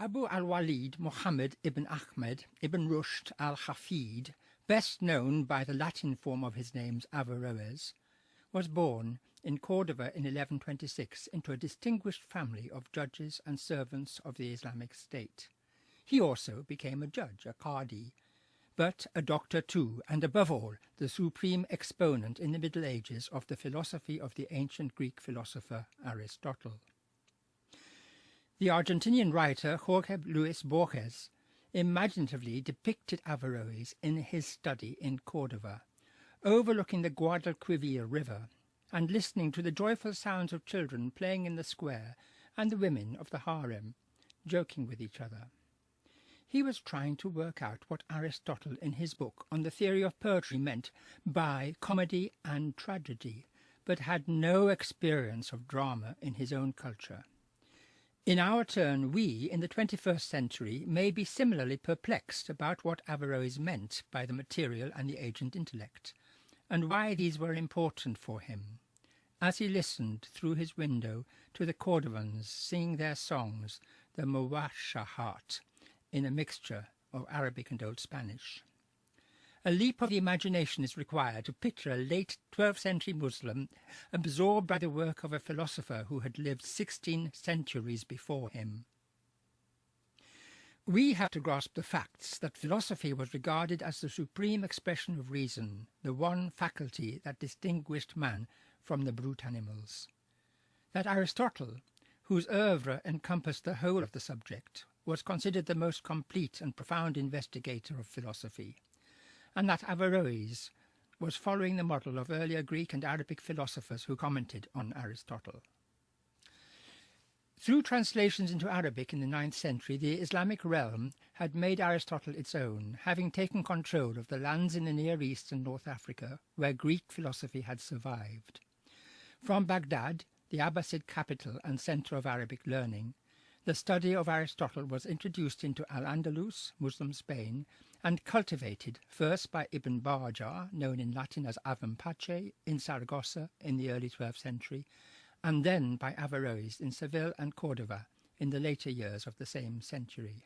Abu al-Walid Muhammad ibn Ahmed ibn Rushd al-Hafid, best known by the Latin form of his name Averroes, was born in Cordova in 1126 into a distinguished family of judges and servants of the Islamic State. He also became a judge, a qadi, but a doctor too, and above all, the supreme exponent in the Middle Ages of the philosophy of the ancient Greek philosopher Aristotle. The Argentinian writer Jorge Luis Borges imaginatively depicted Averroes in his study in Cordova, overlooking the Guadalquivir River and listening to the joyful sounds of children playing in the square and the women of the harem joking with each other. He was trying to work out what Aristotle in his book on the theory of poetry meant by comedy and tragedy, but had no experience of drama in his own culture. In our turn, we, in the 21st century, may be similarly perplexed about what Averroes meant by the material and the agent intellect, and why these were important for him, as he listened through his window to the Cordovans sing their songs, the Muwashahat, in a mixture of Arabic and Old Spanish. A leap of the imagination is required to picture a late 12th century Muslim absorbed by the work of a philosopher who had lived 16 centuries before him. We have to grasp the facts that philosophy was regarded as the supreme expression of reason, the one faculty that distinguished man from the brute animals. That Aristotle, whose oeuvre encompassed the whole of the subject, was considered the most complete and profound investigator of philosophy, and that Averroes was following the model of earlier Greek and Arabic philosophers who commented on Aristotle. Through translations into Arabic in the 9th century, the Islamic realm had made Aristotle its own, having taken control of the lands in the Near East and North Africa where Greek philosophy had survived. From Baghdad, the Abbasid capital and centre of Arabic learning, the study of Aristotle was introduced into al-Andalus, Muslim Spain, and cultivated first by Ibn Bajjah, known in Latin as Avram Pace, in Saragossa in the early 12th century, and then by Averroes in Seville and Cordova in the later years of the same century.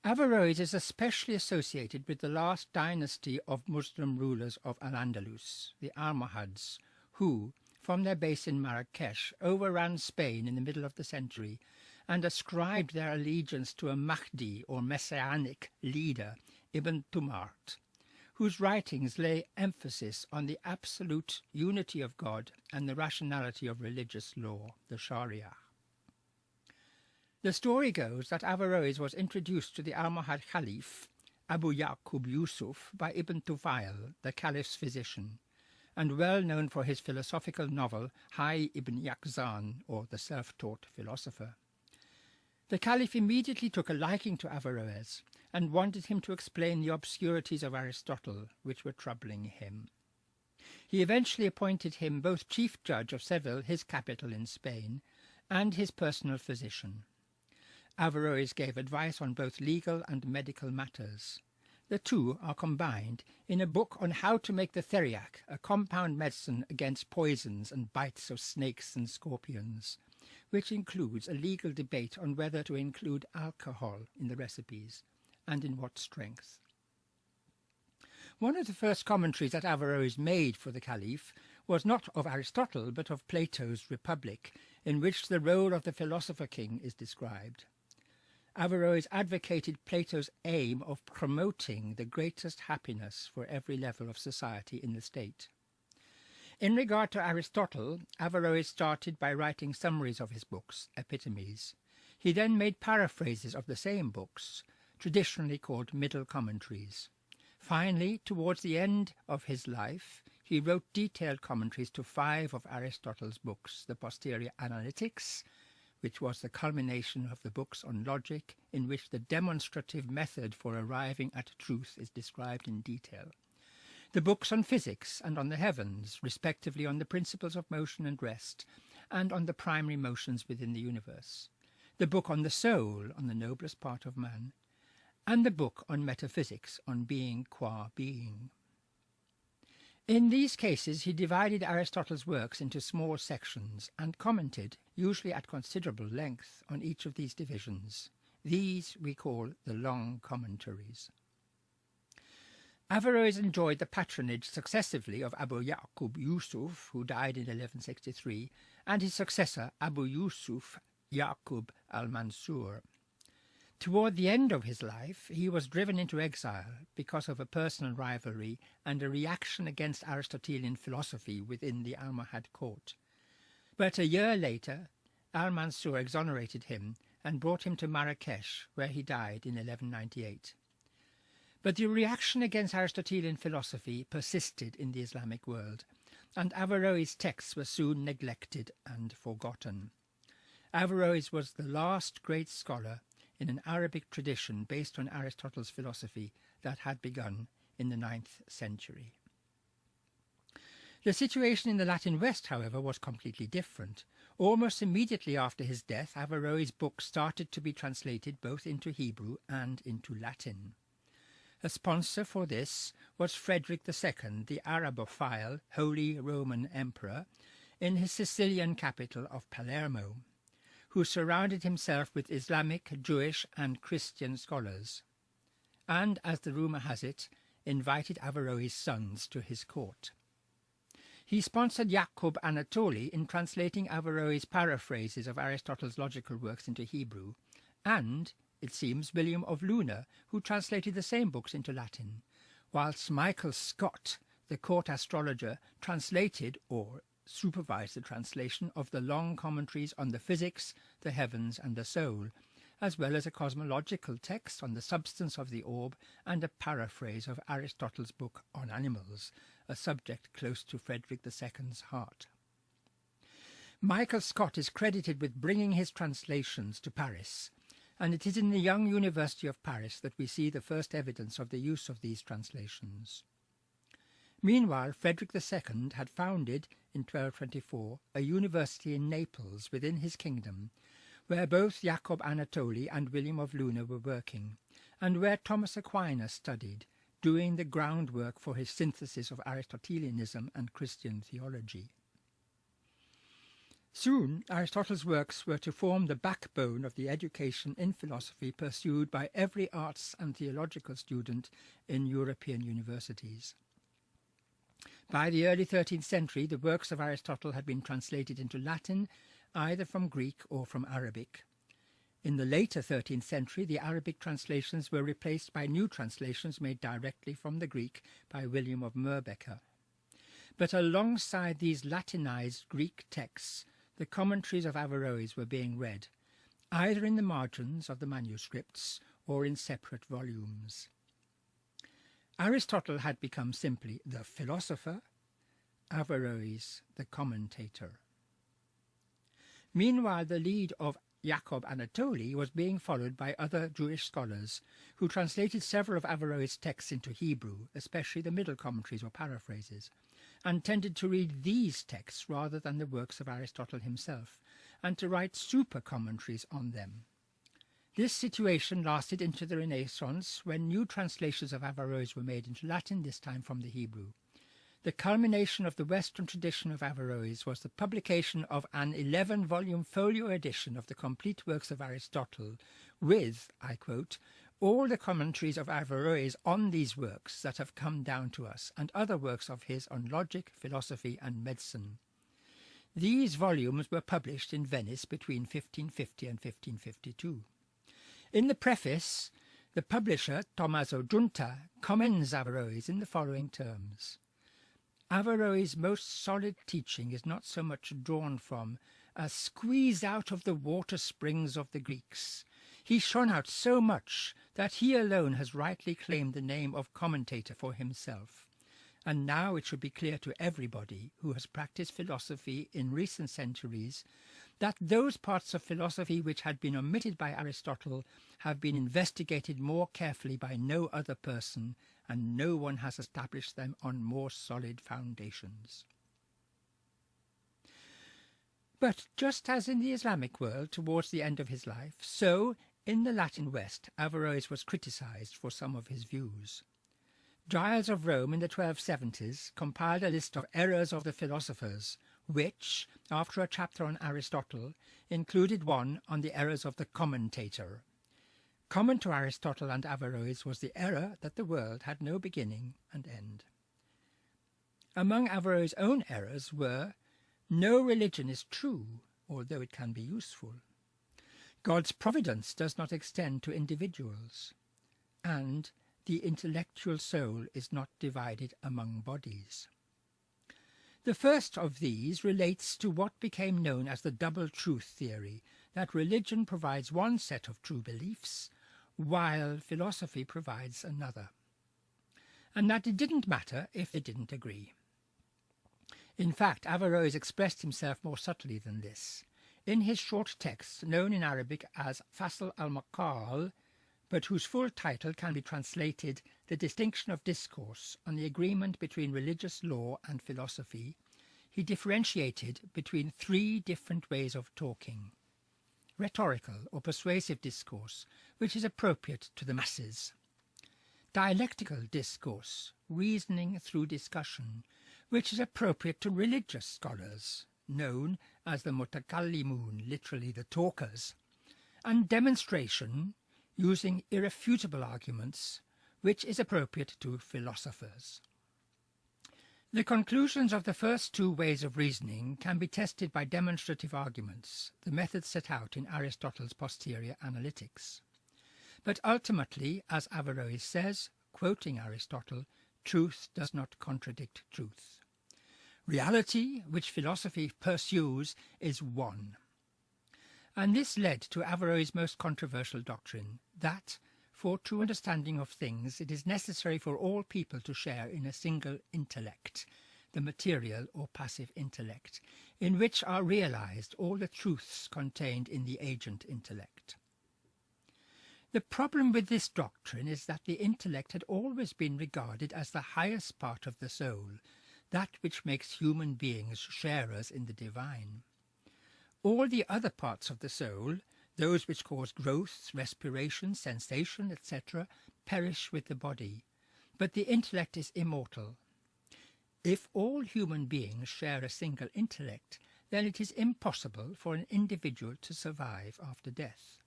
Averroes is especially associated with the last dynasty of Muslim rulers of al-Andalus, the Almohads, who, from their base in Marrakesh, overran Spain in the middle of the century and ascribed their allegiance to a Mahdi or messianic leader, Ibn Tumart, whose writings lay emphasis on the absolute unity of God and the rationality of religious law, the Sharia. The story goes that Averroes was introduced to the Almohad Caliph, Abu Yaqub Yusuf, by Ibn Tufayl, the Caliph's physician, and well known for his philosophical novel Hayy ibn Yaqzan, or the self-taught philosopher. The Caliph immediately took a liking to Averroes and wanted him to explain the obscurities of Aristotle, which were troubling him. He eventually appointed him both chief judge of Seville, his capital in Spain, and his personal physician. Averroes gave advice on both legal and medical matters. The two are combined in a book on how to make the theriac, a compound medicine against poisons and bites of snakes and scorpions, which includes a legal debate on whether to include alcohol in the recipes and in what strength. One of the first commentaries that Averroes made for the Caliph was not of Aristotle but of Plato's Republic, in which the role of the philosopher king is described. Averroes advocated Plato's aim of promoting the greatest happiness for every level of society in the state. In regard to Aristotle, Averroes started by writing summaries of his books, epitomes. He then made paraphrases of the same books, traditionally called middle commentaries. Finally, towards the end of his life, he wrote detailed commentaries to 5 of Aristotle's books, the Posterior Analytics, which was the culmination of the books on logic, in which the demonstrative method for arriving at truth is described in detail, the books on physics and on the heavens, respectively on the principles of motion and rest, and on the primary motions within the universe, the book on the soul, on the noblest part of man, and the book on metaphysics, on being qua being. In these cases he divided Aristotle's works into small sections and commented, usually at considerable length, on each of these divisions. These we call the long commentaries. Averroes enjoyed the patronage successively of Abu Yaqub Yusuf, who died in 1163, and his successor Abu Yusuf Yaqub al-Mansur. Toward the end of his life, he was driven into exile because of a personal rivalry and a reaction against Aristotelian philosophy within the Almohad court. But a year later, al-Mansur exonerated him and brought him to Marrakesh, where he died in 1198. But the reaction against Aristotelian philosophy persisted in the Islamic world, and Averroes' texts were soon neglected and forgotten. Averroes was the last great scholar in an Arabic tradition based on Aristotle's philosophy that had begun in the 9th century. The situation in the Latin West, however, was completely different. Almost immediately after his death, Averroes' books started to be translated both into Hebrew and into Latin. A sponsor for this was Frederick II, the Arabophile Holy Roman Emperor, in his Sicilian capital of Palermo, who surrounded himself with Islamic, Jewish and Christian scholars, and, as the rumour has it, invited Averroes' sons to his court. He sponsored Jacob Anatoli in translating Averroes' paraphrases of Aristotle's logical works into Hebrew, and, it seems, William of Luna, who translated the same books into Latin, whilst Michael Scott, the court astrologer, translated or supervised the translation of the long commentaries on the physics, the heavens and the soul, as well as a cosmological text on the substance of the orb and a paraphrase of Aristotle's book on animals, a subject close to Frederick II's heart. Michael Scott is credited with bringing his translations to Paris, and it is in the young University of Paris that we see the first evidence of the use of these translations. Meanwhile, Frederick II had founded, in 1224, a university in Naples within his kingdom, where both Jacob Anatoli and William of Luna were working, and where Thomas Aquinas studied, doing the groundwork for his synthesis of Aristotelianism and Christian theology. Soon, Aristotle's works were to form the backbone of the education in philosophy pursued by every arts and theological student in European universities. By the early 13th century, the works of Aristotle had been translated into Latin, either from Greek or from Arabic. In the later 13th century, the Arabic translations were replaced by new translations made directly from the Greek by William of Moerbeker. But alongside these Latinized Greek texts, the commentaries of Averroes were being read, either in the margins of the manuscripts or in separate volumes. Aristotle had become simply the philosopher, Averroes the commentator. Meanwhile, the lead of Jacob Anatoli was being followed by other Jewish scholars who translated several of Averroes' texts into Hebrew, especially the middle commentaries or paraphrases, and tended to read these texts rather than the works of Aristotle himself, and to write super-commentaries on them. This situation lasted into the Renaissance, when new translations of Averroes were made into Latin, this time from the Hebrew. The culmination of the Western tradition of Averroes was the publication of an 11-volume folio edition of the complete works of Aristotle with, I quote, all the commentaries of Averroes on these works that have come down to us, and other works of his on logic, philosophy and medicine. These volumes were published in Venice between 1550 and 1552. In the preface, the publisher, Tommaso Giunta, commends Averroes in the following terms. Averroes' most solid teaching is not so much drawn from as squeezed out of the water springs of the Greeks. He shone out so much that he alone has rightly claimed the name of commentator for himself. And now it should be clear to everybody who has practiced philosophy in recent centuries that those parts of philosophy which had been omitted by Aristotle have been investigated more carefully by no other person, and no one has established them on more solid foundations. But just as in the Islamic world towards the end of his life, so in the Latin West Averroes was criticized for some of his views. Giles of Rome in the 1270s compiled a list of errors of the philosophers, which, after a chapter on Aristotle, included one on the errors of the commentator. Common to Aristotle and Averroes was the error that the world had no beginning and end. Among Averroes' own errors were, no religion is true, although it can be useful. God's providence does not extend to individuals, and the intellectual soul is not divided among bodies. The first of these relates to what became known as the double truth theory, that religion provides one set of true beliefs, while philosophy provides another, and that it didn't matter if they didn't agree. In fact, Averroes expressed himself more subtly than this. In his short text, known in Arabic as Fasl al-Maqal, but whose full title can be translated The Distinction of Discourse on the Agreement between Religious Law and Philosophy, he differentiated between three different ways of talking: rhetorical or persuasive discourse, which is appropriate to the masses; dialectical discourse, reasoning through discussion, which is appropriate to religious scholars, known as the mutakallimun, literally the talkers; and demonstration, using irrefutable arguments, which is appropriate to philosophers. The conclusions of the first two ways of reasoning can be tested by demonstrative arguments, the method set out in Aristotle's Posterior Analytics. But ultimately, as Averroes says, quoting Aristotle, truth does not contradict truth. Reality, which philosophy pursues, is one. And this led to Averroes' most controversial doctrine, that, for true understanding of things, it is necessary for all people to share in a single intellect, the material or passive intellect, in which are realized all the truths contained in the agent intellect. The problem with this doctrine is that the intellect had always been regarded as the highest part of the soul, that which makes human beings sharers in the divine. All the other parts of the soul, those which cause growth, respiration, sensation, etc., perish with the body, but the intellect is immortal. If all human beings share a single intellect, then it is impossible for an individual to survive after death,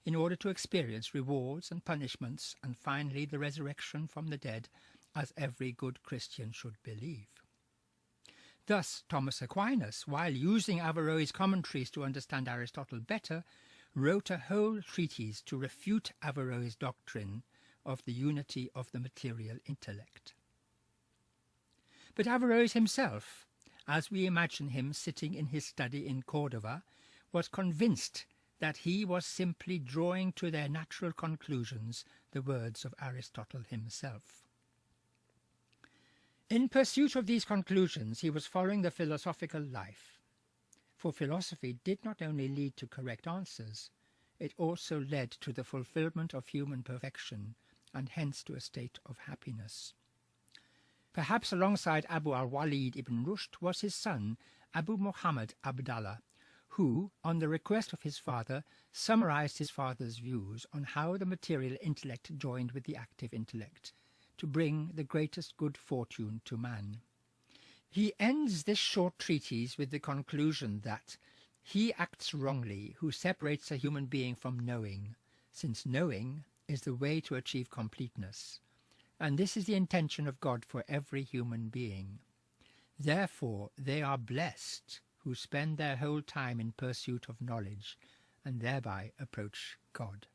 in order to experience rewards and punishments, and finally the resurrection from the dead, as every good Christian should believe. Thus, Thomas Aquinas, while using Averroes' commentaries to understand Aristotle better, wrote a whole treatise to refute Averroes' doctrine of the unity of the material intellect. But Averroes himself, as we imagine him sitting in his study in Cordova, was convinced that he was simply drawing to their natural conclusions the words of Aristotle himself. In pursuit of these conclusions, he was following the philosophical life, for philosophy did not only lead to correct answers, it also led to the fulfillment of human perfection, and hence to a state of happiness. Perhaps alongside Abu al-Walid ibn Rushd was his son, Abu Muhammad Abdallah, who, on the request of his father, summarized his father's views on how the material intellect joined with the active intellect, to bring the greatest good fortune to man. He ends this short treatise with the conclusion that he acts wrongly who separates a human being from knowing, since knowing is the way to achieve completeness, and this is the intention of God for every human being. Therefore they are blessed who spend their whole time in pursuit of knowledge, and thereby approach God.